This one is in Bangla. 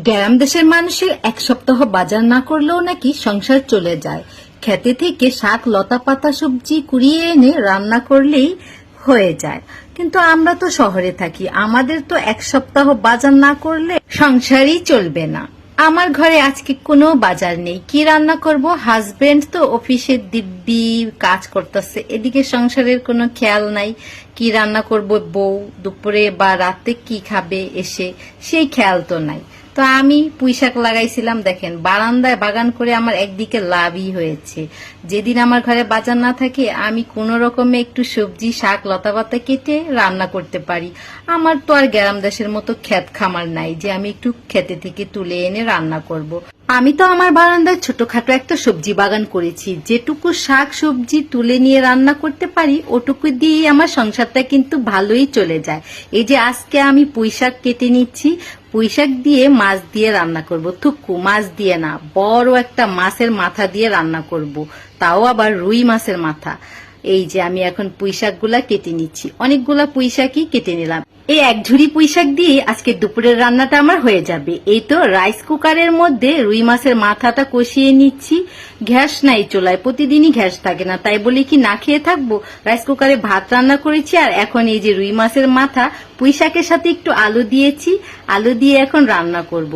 গ্রাম দেশের মানুষের এক সপ্তাহ বাজার না করলেও নাকি সংসার চলে যায়। খেতে থেকে শাক লতা পাতা সবজি কুড়িয়ে এনে রান্না করলেই হয়ে যায়। কিন্তু আমরা তো শহরে থাকি, আমাদের তো এক সপ্তাহ বাজার না করলে সংসারই চলবে না। আমার ঘরে আজকে কোনো বাজার নেই, কি রান্না করব? হাজবেন্ড তো অফিসে দিব্যি কাজ করতেছে, এদিকে সংসারের কোনো খেয়াল নাই। কি রান্না করব, বউ দুপুরে বা রাতে কি খাবে এসে, সেই খেয়াল তো নাই। তো আমি পুঁইশাক লাগাইছিলাম, দেখেন বারান্দায় বাগান করে আমার একদিকে লাভই হয়েছে। যেদিন আমার ঘরে বাজার না থাকে আমি কোনো রকমে একটু সবজি শাক লতা পাতা কেটে রান্না করতে পারি। আমার তো আর গ্রাম দেশের মতো ক্ষেত খামার নাই যে আমি একটু খেতে থেকে তুলে এনে রান্না করব। আমি তো আমার বারান্দায় ছোটখাটো একটা সবজি বাগান করেছি, যেটুকু শাক সবজি তুলে নিয়ে রান্না করতে পারি ওটুকু দিয়ে আমার সংসারটা কিন্তু ভালোই চলে যায়। এই যে আজকে আমি পুঁইশাক কেটে নিচ্ছি, পুঁইশাক দিয়ে মাছ দিয়ে রান্না করব। থুকু মাছ দিয়ে না, বড় একটা মাছের মাথা দিয়ে রান্না করব, তাও আবার রুই মাছের মাথা। এই যে আমি এখন পুঁইশাকগুলা কেটে নিচ্ছি, অনেকগুলা পুঁইশাকই কেটে নিলাম। এই এক ঝুড়ি পুঁইশাক দিয়ে আজকে দুপুরের রান্নাটা আমার হয়ে যাবে। এই তো রাইস কুকারের মধ্যে রুই মাছের মাথাটা কষিয়ে নিচ্ছি। গ্যাস নাই চুলায়, প্রতিদিনই গ্যাস থাকে না, তাই বলে কি না খেয়ে থাকবো? রাইস কুকারে ভাত রান্না করেছি, আর এখন এই যে রুই মাছের মাথা পুঁইশাকের সাথে একটু আলু দিয়েছি, আলু দিয়ে এখন রান্না করব।